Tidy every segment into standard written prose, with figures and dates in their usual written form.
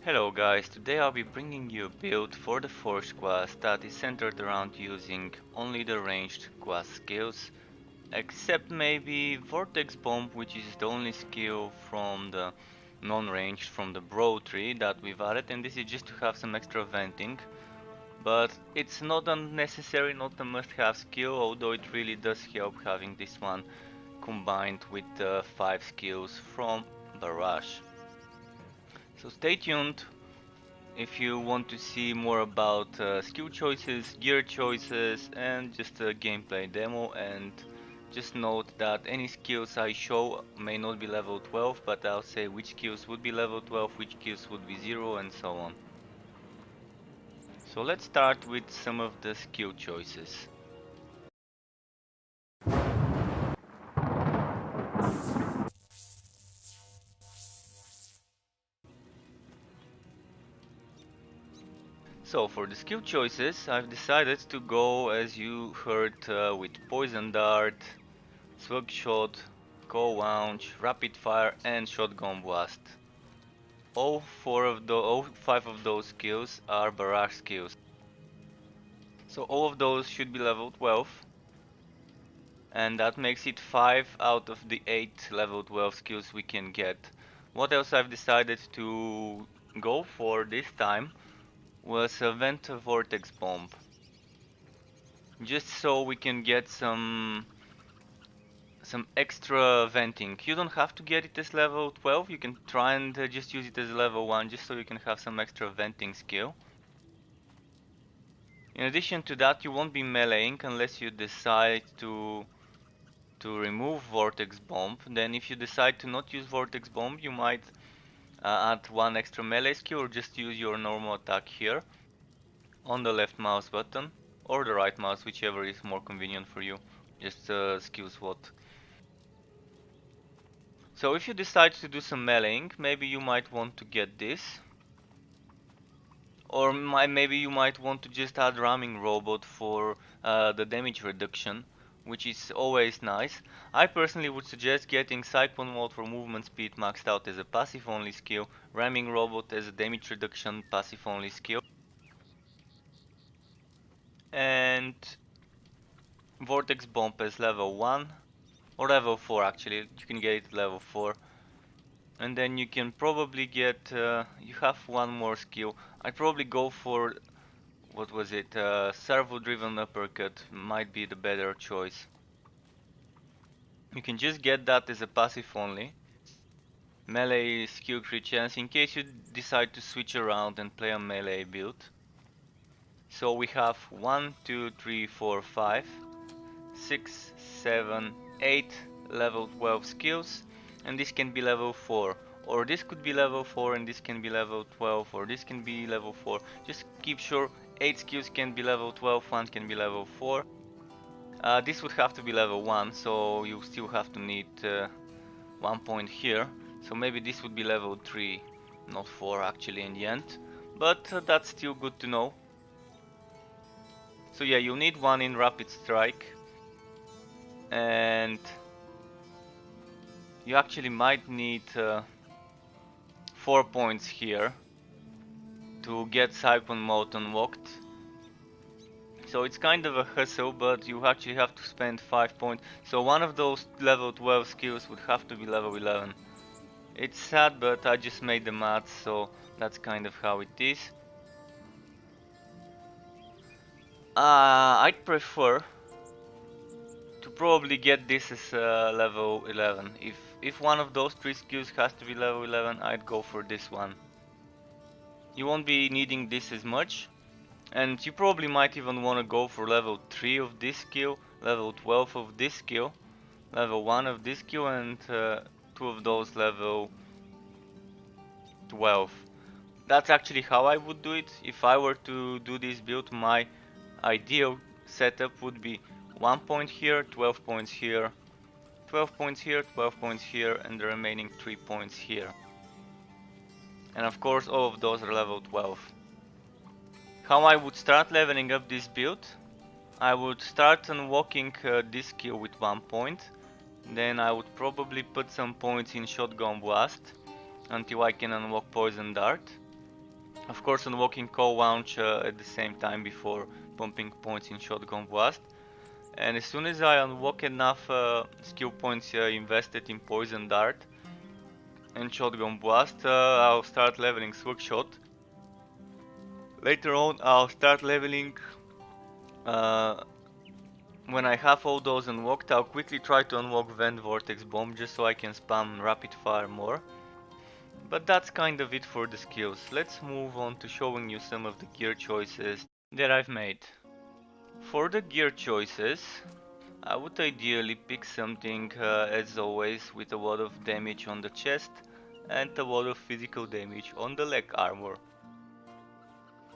Hello guys, today I'll be bringing you a build for the Force class that is centered around using only the ranged class skills, except maybe Vortex Bomb, which is the only skill from the non-ranged from the bro tree that we've added, and this is just to have some extra venting. But it's not unnecessary, not a must-have skill, although it really does help having this one combined with the 5 skills from Barrage. So stay tuned if you want to see more about skill choices, gear choices, and just a gameplay demo. And just note that any skills I show may not be level 12, but I'll say which skills would be level 12, which skills would be 0, and so on. So let's start with some of the skill choices. So for the skill choices, I've decided to go, as you heard, with Poison Dart, Slug Shot, Cold Launch, Rapid Fire, and Shotgonne Blast. All 5 of those skills are barrage skills. So all of those should be level 12, and that makes it 5 out of the 8 level 12 skills we can get. What else I've decided to go for this time was a Vortex Bomb. Just so we can get some extra venting. You don't have to get it as level 12, you can try and just use it as level 1 just so you can have some extra venting skill. In addition to that, you won't be meleeing unless you decide to remove Vortex Bomb. Then if you decide to not use Vortex Bomb, you might add 1 extra melee skill or just use your normal attack here on the left mouse button or the right mouse, whichever is more convenient for you. Just skill swap. So if you decide to do some meleeing, maybe you might want to get this. Or maybe you might want to just add ramming robot for the damage reduction, which is always nice. I personally would suggest getting Cyclone mode for movement speed maxed out as a passive only skill, ramming robot as a damage reduction passive only skill, and Vortex Bomb as level 1, or level 4 actually, you can get it level 4. And then you can probably get, you have one more skill. I'd probably go for, what was it, Servo-Driven uppercut might be the better choice. You can just get that as a passive only. Melee skill crit chance in case you decide to switch around and play a melee build. So we have 1, 2, 3, 4, 5, 6, 7, 8 level 12 skills, and this can be level 4. Or this could be level 4 and this can be level 12, or this can be level 4. Just keep sure 8 skills can be level 12, 1 can be level 4. This would have to be level 1, so you still have to need 1 point here. So maybe this would be level 3, not 4 actually in the end. But that's still good to know. So yeah, you need 1 in Rapid Strike. And you actually might need 4 points here to get Cyclone mode unlocked. So it's kind of a hustle, but you actually have to spend 5 points. So one of those level 12 skills would have to be level 11. It's sad, but I just made the math, so that's kind of how it is. I'd prefer to probably get this as level 11. If one of those 3 skills has to be level 11, I'd go for this one. You won't be needing this as much, and you probably might even want to go for level 3 of this skill, level 12 of this skill, level 1 of this skill, and 2 of those level 12. That's actually how I would do it. If I were to do this build, my ideal setup would be 1 point here, 12 points here, 12 points here, 12 points here, and the remaining 3 points here. And of course all of those are level 12. How I would start leveling up this build? I would start unlocking this skill with 1 point. Then I would probably put some points in Shotgonne Blast until I can unlock Poison Dart. Of course, unlocking Coal Launch at the same time before pumping points in Shotgonne Blast. And as soon as I unlock enough skill points invested in Poison Dart and Shotgonne Blast, I'll start leveling Slug Shot. Later on, I'll start leveling. When I have all those unlocked, I'll quickly try to unlock Vortex Bomb just so I can spam rapid fire more. But that's kind of it for the skills. Let's move on to showing you some of the gear choices that I've made. For the gear choices, I would ideally pick something as always with a lot of damage on the chest and a lot of physical damage on the leg armor.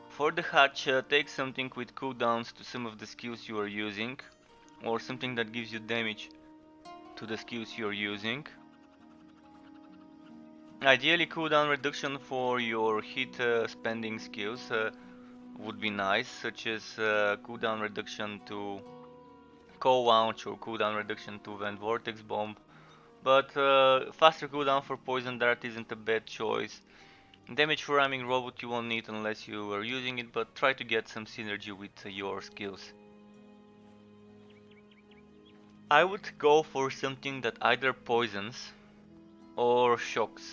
For the hatch, take something with cooldowns to some of the skills you are using, or something that gives you damage to the skills you're using. Ideally, cooldown reduction for your hit spending skills would be nice, such as cooldown reduction to Coal Launch or cooldown reduction to Vortex Bomb. But faster cooldown for Poison Dart isn't a bad choice. Damage for ramming robot you won't need unless you are using it, but try to get some synergy with your skills. I would go for something that either poisons or shocks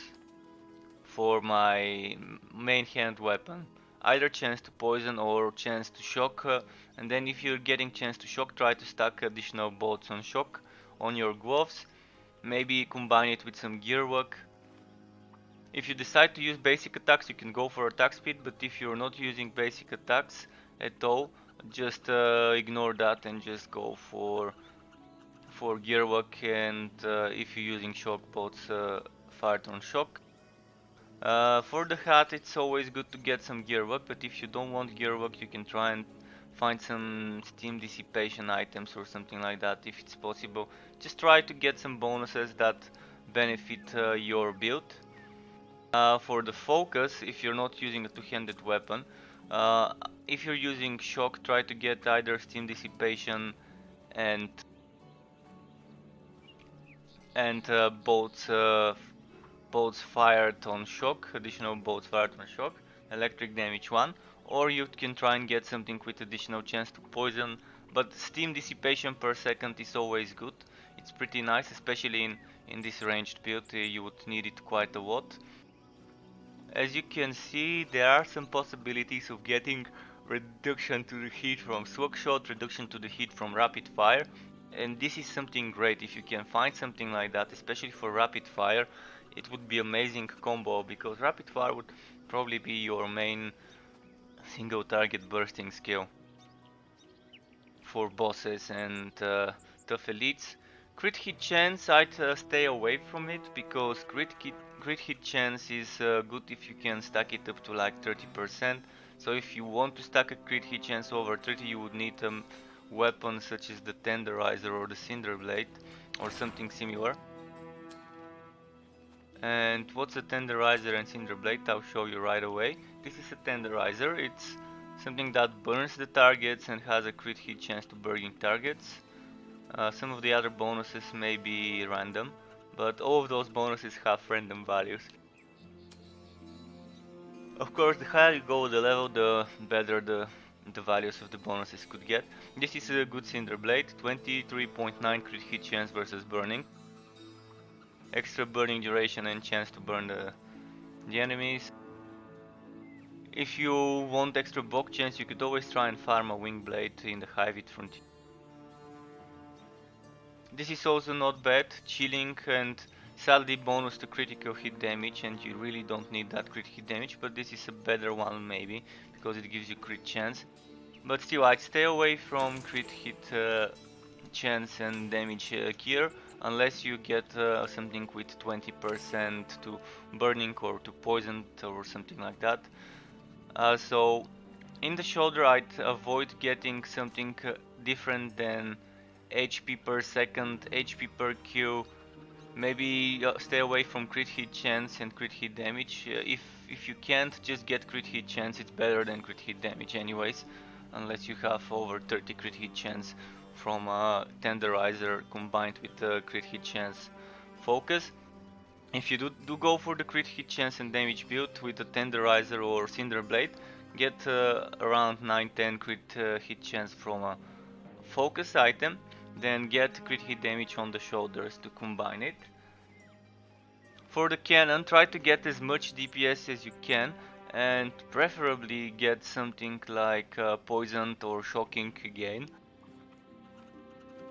for my main hand weapon. Either chance to poison or chance to shock, and then if you're getting chance to shock, try to stack additional bolts on shock on your gloves. Maybe combine it with some gear work. If you decide to use basic attacks, you can go for attack speed, but if you're not using basic attacks at all, just ignore that and just go for gear work, and if you're using shock bolts, fired on shock. For the hat, it's always good to get some gear work, but if you don't want gear work, you can try and find some steam dissipation items or something like that if it's possible. Just try to get some bonuses that benefit your build. For the focus, if you're not using a two-handed weapon, if you're using shock, try to get either steam dissipation and bolts fired on shock, additional bolts fired on shock, electric damage 1, or you can try and get something with additional chance to poison, but steam dissipation per second is always good. It's pretty nice, especially in this ranged build, you would need it quite a lot. As you can see, there are some possibilities of getting reduction to the heat from Slug Shot, reduction to the heat from rapid fire, and this is something great. If you can find something like that, especially for rapid fire, it would be amazing combo, because rapid fire would probably be your main single target bursting skill for bosses and tough elites. Crit hit chance, I'd stay away from it, because crit hit chance is good if you can stack it up to like 30%. So if you want to stack a crit hit chance over 30, you would need weapons such as the Tenderizer or the Cinder Blade or something similar. And what's a Tenderizer and Cinder Blade? I'll show you right away. This is a Tenderizer. It's something that burns the targets and has a crit hit chance to burning targets. Some of the other bonuses may be random, but all of those bonuses have random values. Of course, the higher you go the level, the better the values of the bonuses could get. This is a good Cinder Blade, 23.9 crit hit chance versus burning. Extra burning duration and chance to burn the enemies. If you want extra bulk chance, you could always try and farm a wing blade in the Torchlight Frontiers. This is also not bad, chilling and sadly bonus to critical hit damage, and you really don't need that crit hit damage, but this is a better one maybe, because it gives you crit chance. But still, I'd stay away from crit hit chance and damage gear, unless you get something with 20% to burning or to poison or something like that. So in the shoulder, I'd avoid getting something different than HP per second, HP per Q. Maybe stay away from crit hit chance and crit hit damage. If you can't, just get crit hit chance. It's better than crit hit damage anyways, unless you have over 30 crit hit chance from Tenderizer combined with crit hit chance focus. If you do go for the crit hit chance and damage build with a Tenderizer or Cinder Blade, get around 9-10 crit hit chance from a focus item, then get crit hit damage on the shoulders to combine it. For the cannon, try to get as much DPS as you can, and preferably get something like poisoned or shocking again.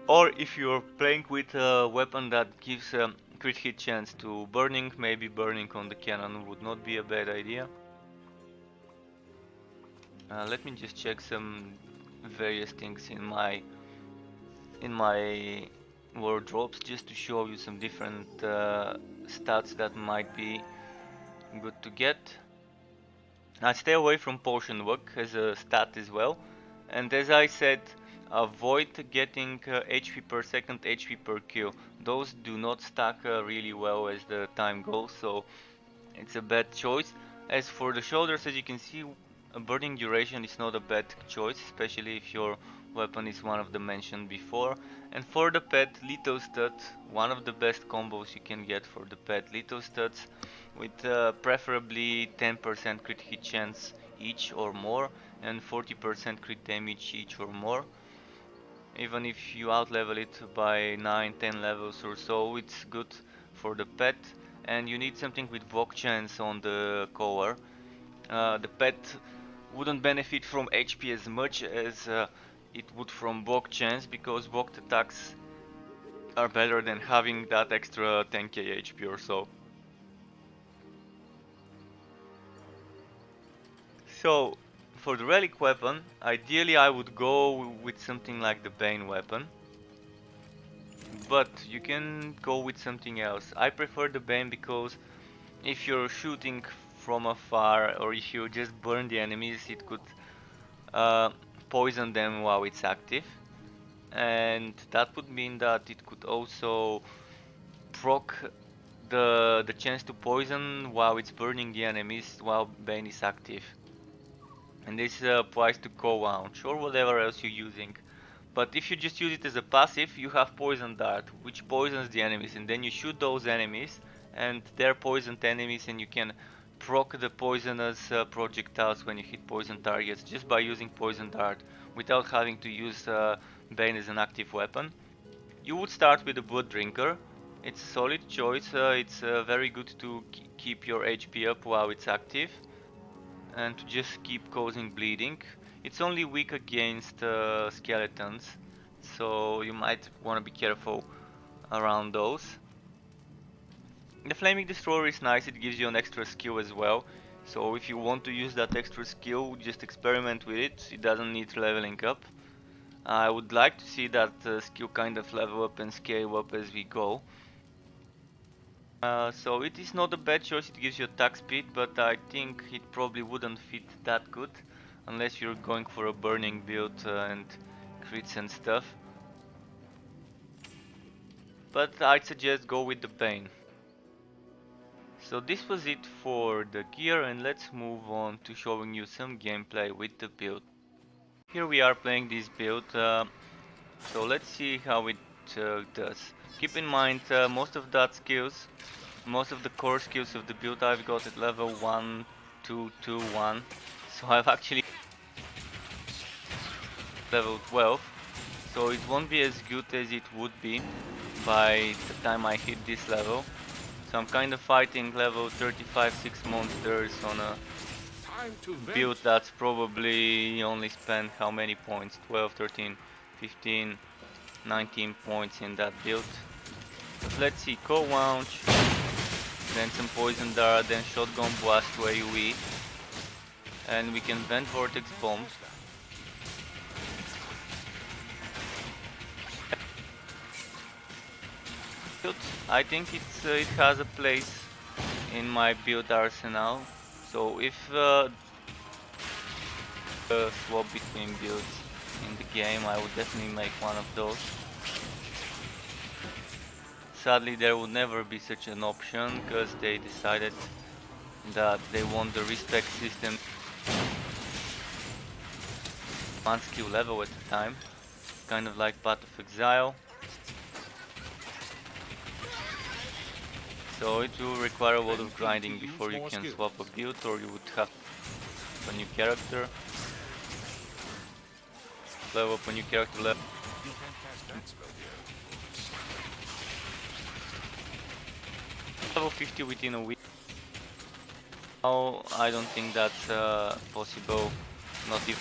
Or if you're playing with a weapon that gives a crit hit chance to burning, maybe burning on the cannon would not be a bad idea. Let me just check some various things in my wardrobes just to show you some different stats that might be good to get. I stay away from potion work as a stat as well, and as I said, avoid getting HP per second, HP per kill. Those do not stack really well as the time goes, so it's a bad choice. As for the shoulders, as you can see, a burning duration is not a bad choice, especially if your weapon is one of the mentioned before. And for the pet, Litho Stud, one of the best combos you can get for the pet, Litho Studs, with preferably 10% crit hit chance each or more, and 40% crit damage each or more. Even if you outlevel it by 9-10 levels or so, it's good for the pet. And you need something with Vok chance on the core. The pet wouldn't benefit from HP as much as it would from Vok chance, because Vok attacks are better than having that extra 10k HP or so. So, for the relic weapon, ideally I would go with something like the Bane weapon. But you can go with something else. I prefer the Bane because if you're shooting from afar, or if you just burn the enemies, it could poison them while it's active. And that would mean that it could also proc the chance to poison while it's burning the enemies while Bane is active. And this applies to co-launch or whatever else you're using. But if you just use it as a passive, you have Poison Dart, which poisons the enemies, and then you shoot those enemies, and they're poisoned enemies, and you can proc the poisonous projectiles when you hit poison targets just by using Poison Dart, without having to use Bane as an active weapon. You would start with a Blood Drinker. It's a solid choice, it's very good to keep your HP up while it's active, and to just keep causing bleeding. It's only weak against skeletons, so you might want to be careful around those. The Flaming Destroyer is nice, it gives you an extra skill as well, so if you want to use that extra skill, just experiment with it, it doesn't need leveling up. I would like to see that skill kind of level up and scale up as we go. So it is not a bad choice, it gives you attack speed, but I think it probably wouldn't fit that good unless you're going for a burning build and crits and stuff. But I'd suggest go with the Bane. So this was it for the gear, and let's move on to showing you some gameplay with the build. Here we are playing this build, so let's see how it does. Keep in mind most of the core skills of the build I've got at level 1, 2, 2, 1. So I've actually level 12. So it won't be as good as it would be by the time I hit this level. So I'm kind of fighting level 35-6 monsters on a build that's probably only spent how many points? 12, 13, 15, 19 points in that build. But let's see, Cold Launch, then some Poison Dart, then Shotgonne Blast to AoE, and we can vent Vortex Bomb. I think it has a place in my build arsenal, so if swap between builds in the game, I would definitely make one of those. Sadly, there would never be such an option because they decided that they want the respect system one skill level at a time, kind of like Path of Exile. So it will require a lot of grinding before you can swap a build, or you would have a new character. Level up a new character level. Level 50 within a week. Now I don't think that's possible. Not if.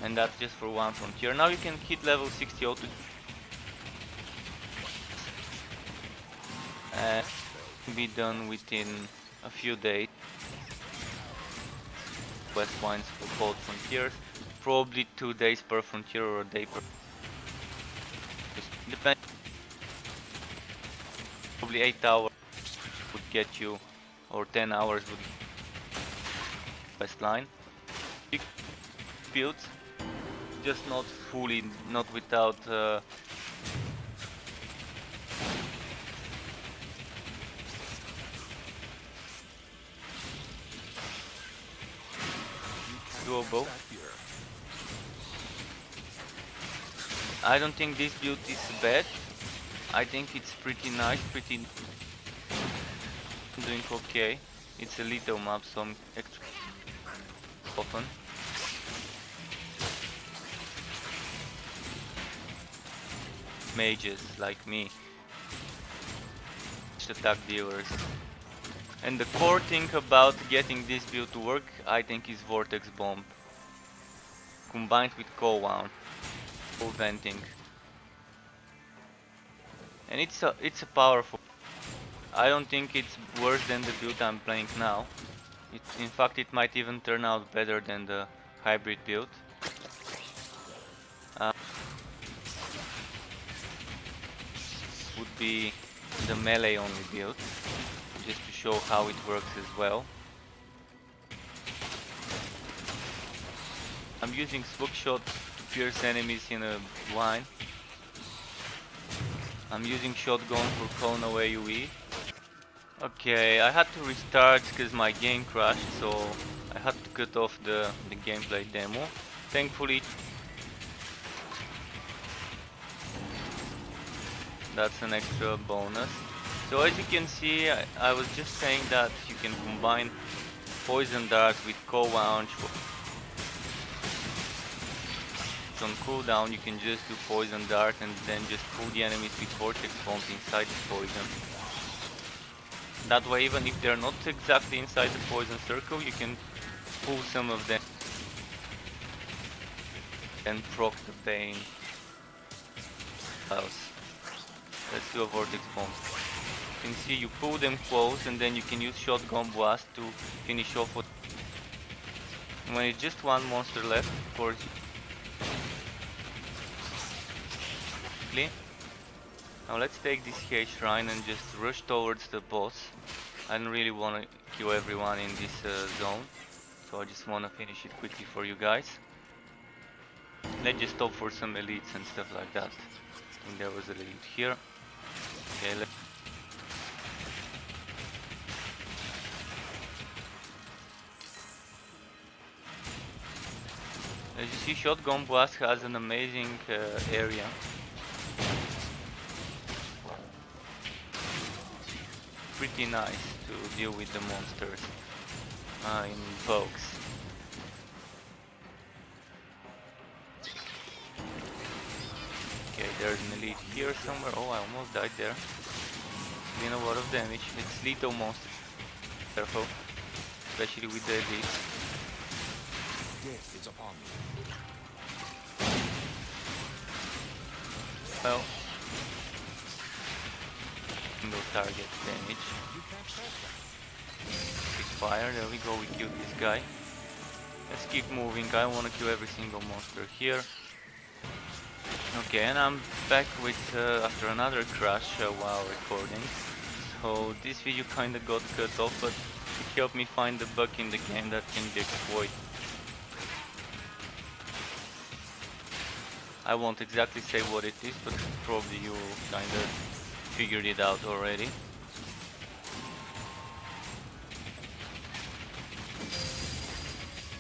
And that's just for one frontier. Now you can hit level 60 auto. And be done within a few days. Quest points for both frontiers. Probably 2 days per frontier or a day per. Depends. Probably 8 hours would get you, or 10 hours would quest line. Builds, just not fully, not without. Doable. I don't think this build is bad. I think it's pretty nice, pretty doing okay. It's a little map, so I'm extra often. Mages like me, attack dealers. And the core thing about getting this build to work, I think, is Vortex Bomb combined with co-wound, venting. And it's a powerful. I don't think it's worse than the build I'm playing now. In fact, it might even turn out better than the hybrid build. Would be the melee only build, just to show how it works as well. I'm using Slug Shot to pierce enemies in a line. I'm using Shotgun for calling away AoE. Okay, I had to restart because my game crashed, so I had to cut off the gameplay demo. Thankfully, that's an extra bonus. So as you can see, I was just saying that you can combine Poison Dart with co-wound. On cooldown, you can just do Poison Dart and then just pull the enemies with Vortex Bomb inside the poison. That way, even if they're not exactly inside the poison circle, you can pull some of them and proc the pain. Let's do a Vortex Bomb. You can see you pull them close and then you can use Shotgonne Blast to finish off what. When it's just one monster left, of course. Now let's take this H shrine and just rush towards the boss. I don't really want to kill everyone in this zone, so I just want to finish it quickly for you guys. Let's just stop for some elites and stuff like that. I think there was an elite here. Okay, as you see, Shotgonne Blast has an amazing area. Pretty nice to deal with the monsters in box. Okay, there's an elite here somewhere. Oh, I almost died there. Doing a lot of damage. It's lethal monsters. Careful, especially with the elite. Death is upon me. Well, single target damage. Quick fire, there we go, we killed this guy. Let's keep moving, I want to kill every single monster here. Okay, and I'm back with after another crash while recording. So this video kinda got cut off, but it helped me find the bug in the game that can be exploited. I won't exactly say what it is, but probably you kinda figured it out already.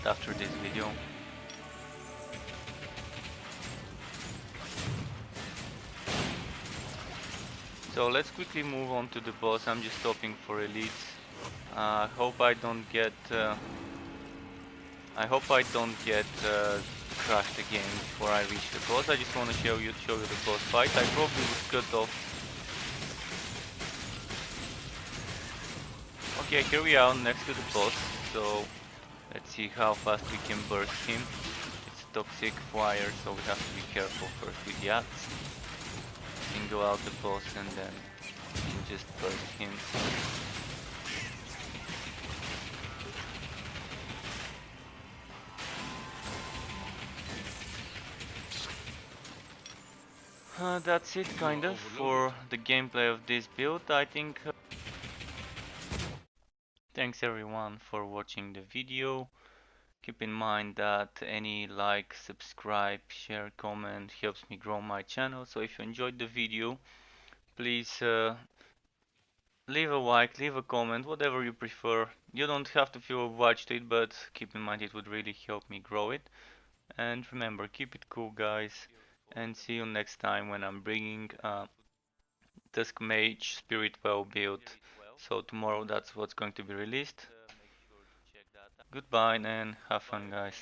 After this video. So let's quickly move on to the boss. I'm just stopping for elites. I hope I don't get crashed again before I reach the boss. I just want to show you the boss fight. I probably would cut off. Okay, here we are next to the boss. So let's see how fast we can burst him. It's toxic fire, so we have to be careful first with yachts. Single out the boss and then we can just burst him. That's it kind of for the gameplay of this build. I think thanks everyone for watching the video. Keep in mind that any like, subscribe, share, comment helps me grow my channel. So if you enjoyed the video, please leave a like, leave a comment, whatever you prefer. You don't have to feel obliged to it, but keep in mind it would really help me grow it. And remember, keep it cool guys, and see you next time when I'm bringing Tusk Mage Spirit Well build. So tomorrow that's what's going to be released. Goodbye and have fun guys.